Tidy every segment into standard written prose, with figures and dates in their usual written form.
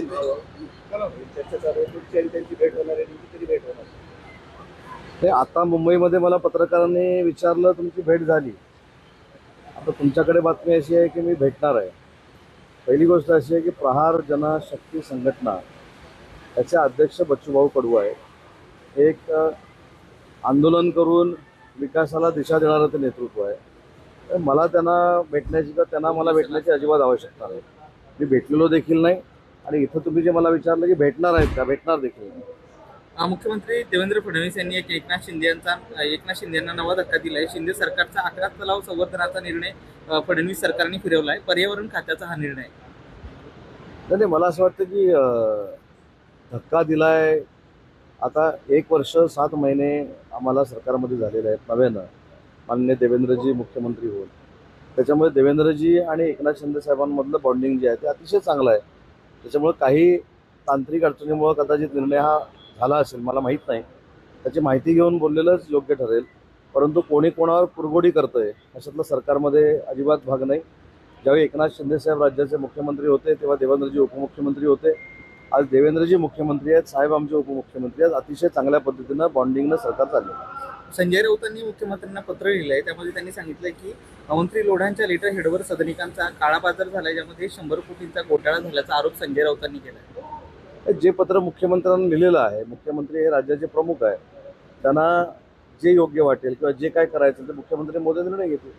चर्चा चालू आहे, तुमची आणि त्यांची भेट होणार आहे, नेमकी कधी भेट होणार? ते आता मुंबईमध्ये मला पत्रकारांनी विचारलं तुमची भेट झाली. आता तुमच्याकडे बातमी अशी आहे की मी भेटणार आहे. पहिली गोष्ट अशी आहे की प्रहार जनशक्ती संघटना त्याचे अध्यक्ष बच्चूभाऊ कडू आहे. एक आंदोलन करून विकासाला दिशा देणारं ते नेतृत्व आहे. तर मला त्यांना भेटण्याची किंवा त्यांना मला भेटण्याची अजिबात आवश्यकता नाही. मी भेटलेलो देखील नाही आणि इथं तुम्ही जे मला विचारलं की भेटणार आहेत का, भेटणार देखील नाही. मुख्यमंत्री देवेंद्र फडणवीस यांनी एकनाथ शिंदेंना नवा धक्का दिलाय. शिंदे सरकारचा 11 तलाव संवर्धनाचा निर्णय फडणवीस सरकारने फिरवलाय. पर्यावरण खात्याचा हा निर्णय. नाही, मला असं वाटतं की धक्का दिलाय. आता 1 वर्ष 7 महिने आम्हाला सरकारमध्ये झालेले आहेत नव्यानं माननीय देवेंद्रजी मुख्यमंत्री होऊन. त्याच्यामुळे देवेंद्रजी आणि एकनाथ शिंदे साहेबांमधलं बॉन्डिंग जे आहे ते अतिशय चांगलं आहे. त्याच्यामुळे काही तांत्रिक अडचणीमुळे कदाचित निर्णय हा झाला असेल, मला माहीत नाही. त्याची माहिती घेऊन बोललेलंच योग्य ठरेल. परंतु कोणी कोणावर कुरघोडी करतंय अशातलं सरकारमध्ये अजिबात भाग नाही. ज्यावेळी एकनाथ शिंदेसाहेब राज्याचे मुख्यमंत्री होते तेव्हा देवेंद्रजी उपमुख्यमंत्री होते. आज देवेंद्रजी मुख्यमंत्री आहेत, साहेब आमचे उपमुख्यमंत्री आहेत. अतिशय चांगल्या पद्धतीनं बॉन्डिंगनं सरकार चाललेलं आहे. संजय राऊतांनी मुख्यमंत्र्यांना पत्र लिहिलंय. त्यामध्ये त्यांनी सांगितलंय की मंत्री लोढांच्या लेटर हेडवर सदनिकांचा काळाबाजार झाला, ज्यामध्ये 100 कोटींचा घोटाळा झाल्याचा आरोप संजय राऊतांनी केलाय. जे पत्र मुख्यमंत्र्यांना लिहिलेलं आहे, मुख्यमंत्री हे राज्याचे प्रमुख आहे, त्यांना जे योग्य वाटेल किंवा जे काय करायचं ते मुख्यमंत्री मोदी निर्णय घेतील.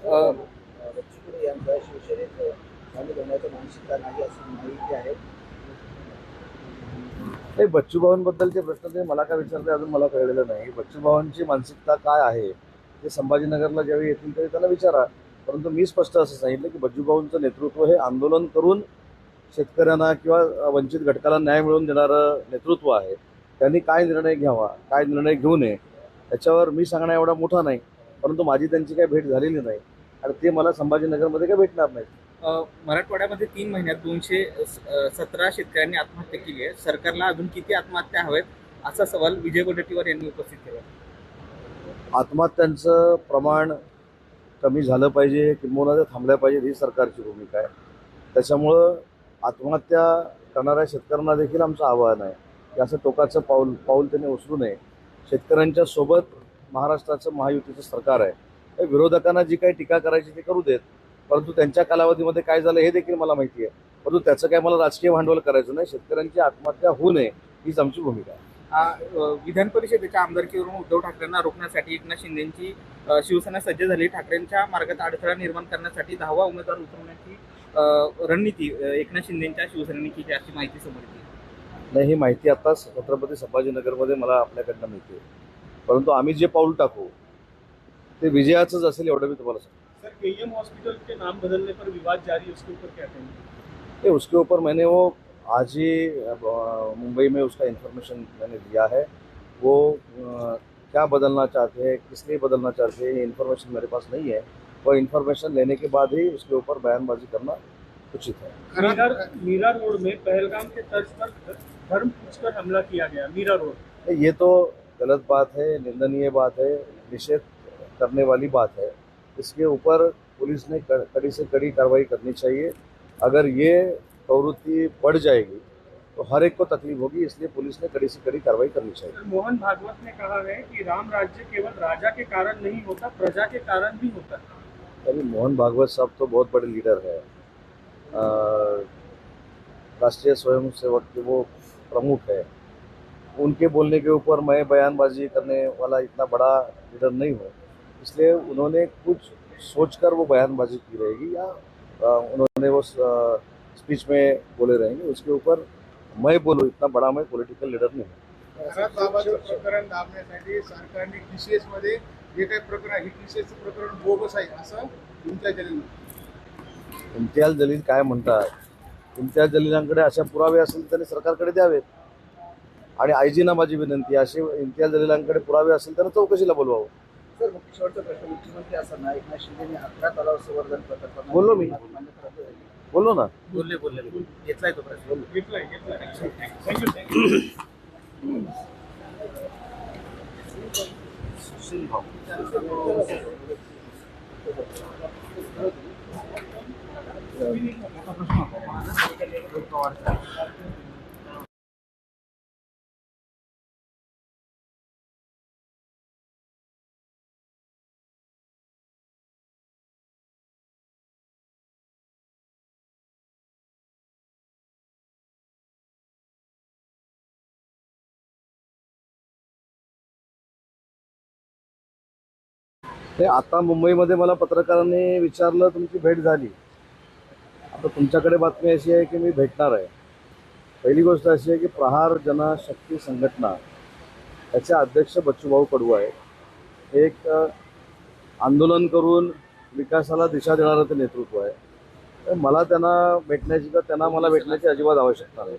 बच्चू कडू यांचा शिवसेनेत सामील होण्याचं मानसिकता नाही अशी माहिती आहे. नाही, बच्चूभावांबद्दलचे प्रश्न ते मला काय विचारते अजून मला कळलेलं नाही. बच्चूभावांची मानसिकता काय आहे ते संभाजीनगरला ज्यावेळी येतील तरी त्यांना विचारा. परंतु मी स्पष्ट असं सांगितलं की बच्चूभाऊंचं नेतृत्व हे आंदोलन करून शेतकऱ्यांना किंवा वंचित घटकाला न्याय मिळवून देणारं नेतृत्व आहे. त्यांनी काय निर्णय घ्यावा, काय निर्णय घेऊ नये याच्यावर मी सांगणं एवढा मोठा नाही. परंतु माझी त्यांची काही भेट झालेली नाही आणि ते मला संभाजीनगरमध्ये काही भेटणार नाही. मराठवाड्यामध्ये 3 महिन्यात 217 शेतकऱ्यांनी आत्महत्या केली आहे. सरकारला अजून किती आत्महत्या हव्यात असा सवाल विजय वडेट्टीवार यांनी उपस्थित केला. आत्महत्यांचं प्रमाण कमी झालं पाहिजे, किंबहुना ते थांबल्या पाहिजे ही सरकारची भूमिका आहे. त्याच्यामुळं आत्महत्या करणाऱ्या शेतकऱ्यांना देखील आमचं आवाहन आहे की असं टोकाचं पाऊल त्यांनी उचलू नये. शेतकऱ्यांच्या सोबत महाराष्ट्राचं महायुतीचं सरकार आहे. विरोधकांना जी काही टीका करायची ती करू देत, परंतु त्यांच्या कालावधीमध्ये काय झालं हे देखील मला माहिती आहे. परंतु त्याचं काय मला राजकीय भांडवल करायचं नाही. शेतकऱ्यांची आत्महत्या होऊ नये हीच आमची भूमिका आहे. विधान परिषदेच्या आमदारकीवरून उद्धव ठाकरेंना रोखण्यासाठी एकनाथ शिंदेची शिवसेना सज्ज झाली. ठाकरेंच्या मार्गात अडथळा निर्माण करण्यासाठी 10वा उमेदवार उतरवण्याची रणनीती एकनाथ शिंदेच्या शिवसेनेने केली अशी माहिती समोर येते. नाही, ही माहिती आत्ताच छत्रपती संभाजीनगरमध्ये मला आपल्याकडनं मिळते. परंतु आम्ही जे पाऊल टाकू ते विजयाचंच असेल एवढं मी तुम्हाला सांगतो. सर, केईएम हॉस्पिटल के नाम बदलने पर विवाद जारी है, उसके ऊपर क्या कहेंगे? उसके ऊपर मैंने वो आज ही मुंबई में उसका इन्फॉर्मेशन मैंने दिया है. वो क्या बदलना चाहते हैं, किस लिए बदलना चाहते हैं, ये इन्फॉर्मेशन मेरे पास नहीं है. वो इन्फॉर्मेशन लेने के बाद ही उसके ऊपर बयानबाजी करना उचित है. मीरा रोड में पहलगाम के तर्ज पर धर्म पूछकर हमला किया गया. मीरा रोड, ये तो गलत बात है, निंदनीय बात है, निषेध करने वाली बात है. इसके ऊपर पुलिस ने कड़ी से कड़ी कार्रवाई करनी चाहिए. अगर ये प्रवृत्ति बढ़ जाएगी तो हर एक को तकलीफ होगी, इसलिए पुलिस ने कड़ी से कड़ी कार्रवाई करनी चाहिए. मोहन भागवत ने कहा है कि राम राज्य केवल राजा के कारण नहीं होता, प्रजा के कारण भी होता है. अभी मोहन भागवत साहब तो बहुत बड़े लीडर है, राष्ट्रीय स्वयंसेवक के वो प्रमुख है. उनके बोलने के ऊपर मैं बयानबाजी करने वाला इतना बड़ा लीडर नहीं हूँ. इसलिए उन्होंने कुछ सोचकर वो बयानबाजी की रहेगी या उन्होंने वो स्पीच में बोले रहेंगे. उसके ऊपर मैं बोलूँ इतना बड़ा मैं पॉलिटिकल लीडर नहीं हूँ. प्रकरण दाबण्यासाठी सरकारने टीसीएस मध्ये जे काही प्रकरण आहे टीसीएसचं प्रकरण बोगस आहे असं इम्तियाज जलील. इम्तियाज जलील काय म्हणतात, इम्तियाज जलीलांकडे अशा पुरावे असेल तर त्यांनी सरकारकडे द्यावेत. आणि आयजीना माझी विनंती अशी इम्तियाज जलीलांकडे पुरावे असेल तर चौकशीला बोलवावं. सर, शेवटचा प्रश्न, मुख्यमंत्री असताना एकनाथ शिंदेने 11 तलाव संवर्धन प्रकल्प बोललो मी. बोललो ना. बोलले घेतलाय तो प्रश्न. घेतलाय. थँक्यू. सुशील भाऊ. मोठा प्रश्न होता. ते आता मुंबईमध्ये मला पत्रकारांनी विचारलं तुमची भेट झाली. आता तुमच्याकडे बातमी अशी आहे की मी भेटणार आहे. पहिली गोष्ट अशी आहे की प्रहार जनशक्ती संघटना याचे अध्यक्ष बच्चूभाऊ कडू आहे. एक आंदोलन करून विकासाला दिशा देणारं ते नेतृत्व आहे. तर मला त्यांना भेटण्याची किंवा त्यांना मला भेटण्याची अजिबात आवश्यकता नाही.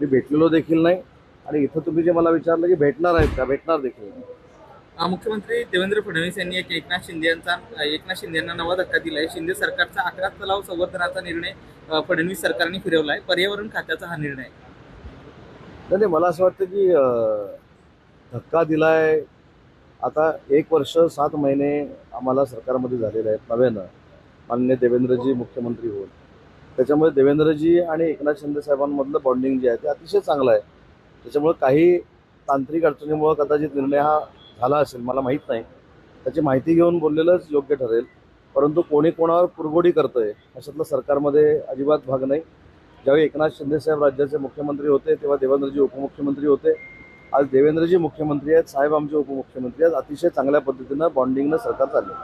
मी भेटलेलो देखील नाही आणि इथं तुम्ही जे मला विचारलं की भेटणार आहेत का, भेटणार देखील नाही. मुख्यमंत्री देवेंद्र फडणवीस यांनी एकनाथ शिंदेंना नवा धक्का दिलाय. शिंदे सरकारचा 11 तलाव संवर्धनाचा निर्णय फडणवीस सरकारने फिरवलाय. पर्यावरण खात्याचा हा निर्णय. नाही, मला असं वाटतं की धक्का दिलाय. आता 1 वर्ष 7 महिने आम्हाला सरकारमध्ये झालेले आहेत नव्यानं माननीय देवेंद्रजी मुख्यमंत्री होऊन. त्याच्यामुळे देवेंद्रजी आणि एकनाथ शिंदे साहेबांमधलं बॉन्डिंग जे आहे ते अतिशय चांगलं आहे. त्याच्यामुळे काही तांत्रिक अडचणीमुळे कदाचित निर्णय हा झाला असेल, मला माहीत नाही. त्याची माहिती घेऊन बोललेलंच योग्य ठरेल. परंतु कोणी कोणावर कुरघोडी करतंय अशातलं सरकारमध्ये अजिबात भाग नाही. ज्यावेळी एकनाथ शिंदेसाहेब राज्याचे मुख्यमंत्री होते तेव्हा देवेंद्रजी उपमुख्यमंत्री होते. आज देवेंद्रजी मुख्यमंत्री आहेत, साहेब आमचे उपमुख्यमंत्री आहेत. अतिशय चांगल्या पद्धतीनं बॉन्डिंगनं सरकार चाललं.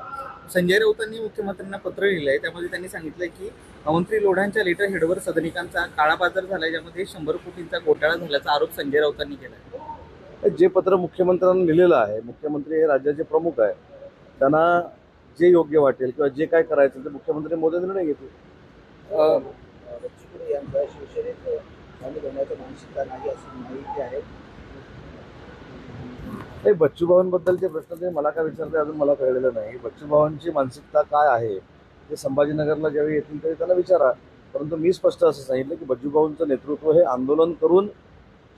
संजय राऊतांनी मुख्यमंत्र्यांना पत्र लिहिलंय. त्यामध्ये त्यांनी सांगितलंय की मंत्री लोढांच्या लेटर हेडवर सदनिकांचा काळाबाजार झालाय, ज्यामध्ये 100 कोटींचा घोटाळा झाल्याचा आरोप संजय राऊतांनी केलाय. जे पत्र मुख्यमंत्र्यांना लिहिलेलं आहे, मुख्यमंत्री हे राज्याचे प्रमुख आहे, त्यांना जे योग्य वाटेल किंवा जे काय करायचं ते मुख्यमंत्री मोदी निर्णय घेतील. बच्चू कडू यांचा शिवसेनेत सामील होण्याची मानसिकता नाही अशी माहिती आहे. हे बच्चूभावांबद्दलचे प्रश्न ते मला काय विचारते अजून मला कळलेलं नाही. बच्चूभावांची मानसिकता काय आहे ते संभाजीनगरला ज्यावेळी येतील त्यावेळी त्यांना विचारा. परंतु मी स्पष्ट असं सांगितलं की बच्चूभाऊंचं नेतृत्व हे आंदोलन करून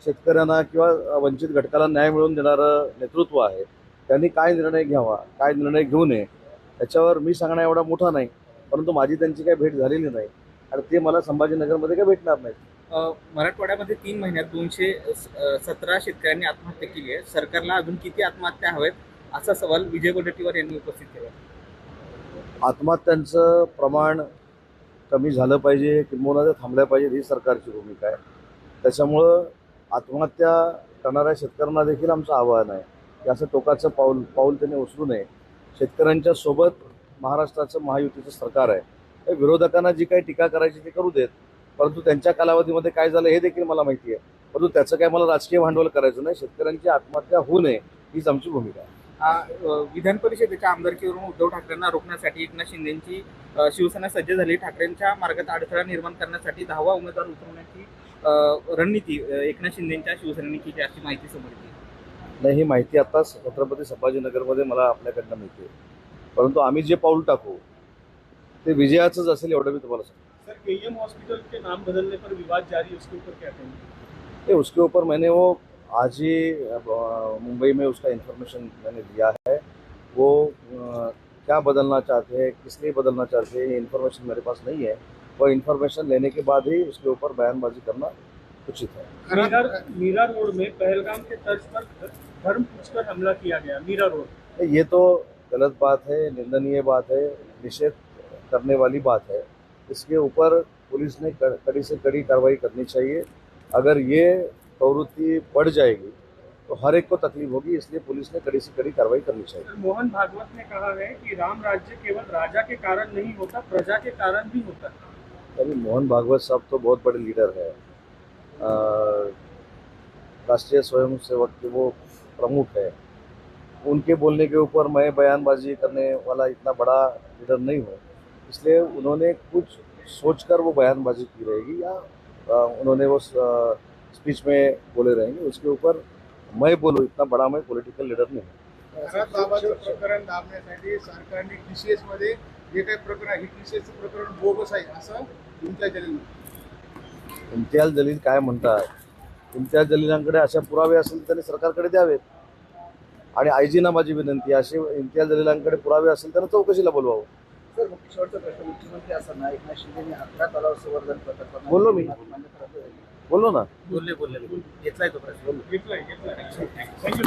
शेतकऱ्यांना किंवा वंचित घटकाला न्याय मिळवून देणारं नेतृत्व आहे. त्यांनी काय निर्णय घ्यावा, काय निर्णय घेऊ नये त्याच्यावर मी सांगणं एवढा मोठा नाही. परंतु माझी त्यांची काही भेट झालेली नाही आणि ते मला संभाजीनगरमध्ये काही भेटणार नाही. मराठवाड्यामध्ये 3 महिन्यात 217 शेतकऱ्यांनी आत्महत्या केली आहे. सरकारला अजून किती आत्महत्या हव्यात असा सवाल विजय वडेट्टीवार यांनी उपस्थित केला. आत्महत्यांचं प्रमाण कमी झालं पाहिजे, किंबहुना ते थांबल्या पाहिजे ही सरकारची भूमिका आहे. त्याच्यामुळं आत्महत्या करणाऱ्या शेतकऱ्यांना देखील आमचं आवाहन आहे की असं टोकाचं पाऊल त्यांनी उचलू नये. शेतकऱ्यांच्या सोबत महाराष्ट्राचं महायुतीचं सरकार आहे. विरोधकांना जी काही टीका करायची ती करू देत, परंतु त्यांच्या कालावधीमध्ये काय झालं हे देखील मला माहिती आहे. परंतु त्याचं काय मला राजकीय भांडवल करायचं नाही. शेतकऱ्यांची आत्महत्या होऊ नये हीच आमची भूमिका आहे. विधान परिषदेच्या आमदारकीवरून उद्धव ठाकरेंना रोखण्यासाठी एकनाथ शिंदेची शिवसेना सज्ज झाली. ठाकरेंच्या मार्गात अडथळा निर्माण करण्यासाठी 10वा उमेदवार उतरवण्याची रणनीती एकनाथ शिंदेच्या शिवसेनेने केली अशी माहिती समोर येते. नाही, ही माहिती आताच छत्रपती संभाजीनगरमध्ये मला आपल्याकडनं मिळते. परंतु आम्ही जे पाऊल टाकू ते विजयाचंच असेल एवढं मी तुम्हाला सांगतो. सर, केईएम हॉस्पिटल के नाम बदलने पर विवाद जारी है, उसके ऊपर क्या कहेंगे? उसके ऊपर मैंने वो आज ही मुंबई में उसका इन्फॉर्मेशन मैंने दिया है. वो क्या बदलना चाहते हैं, किस लिए बदलना चाहते हैं, ये इन्फॉर्मेशन मेरे पास नहीं है. वो इन्फॉर्मेशन लेने के बाद ही उसके ऊपर बयानबाजी करना उचित है. मीरा रोड में पहलगाम के तर्ज पर धर्म पूछकर हमला किया गया. मीरा रोड, ये तो गलत बात है, निंदनीय बात है, निषेध करने वाली बात है. इसके ऊपर पुलिस ने कड़ी से कड़ी कार्रवाई करनी चाहिए. अगर ये प्रवृत्ति बढ़ जाएगी तो हर एक को तकलीफ होगी, इसलिए पुलिस ने कड़ी से कड़ी कार्रवाई करनी चाहिए. मोहन भागवत ने कहा है कि राम राज्य केवल राजा के कारण नहीं होता, प्रजा के कारण भी होता. अभी मोहन भागवत साहब तो बहुत बड़े लीडर है, राष्ट्रीय स्वयंसेवक के वो प्रमुख है. उनके बोलने के ऊपर मैं बयानबाजी करने वाला इतना बड़ा लीडर नहीं हूँ. इसलिए उन्होंने कुछ सोचकर वो बयानबाजी की रहेगी या उन्होंने वो स्पीच में बोले रहेंगे. उसके ऊपर मैं बोलूँ इतना बड़ा मैं पॉलिटिकल लीडर नहीं हूँ. बाबाचं प्रकरण दाबण्यासाठी सरकारने TCS मध्ये जे काही प्रकरण आहे TCS प्रकरण बोगस आहे असं तुमच्या जलील. इम्तियाज जलील काय म्हणतात, इम्तियाज जलीलांकडे अशा पुरावे असेल तर त्यांनी सरकारकडे द्यावेत. आणि IG ना माझी विनंती असे इम्तियाज जलीलांकडे पुरावे असेल तर चौकशीला बोलवावं. सर शेवटचा प्रश्न मुख्यमंत्री असताना एकनाथ शिंदेने 11 तलाव संवर्धन प्रकल्पांना बोललो मी. मान्यता दिली. बोललो ना. बोलले घेतलाय तो प्रश्न. घेतलाय थँक्यू. प्रश्न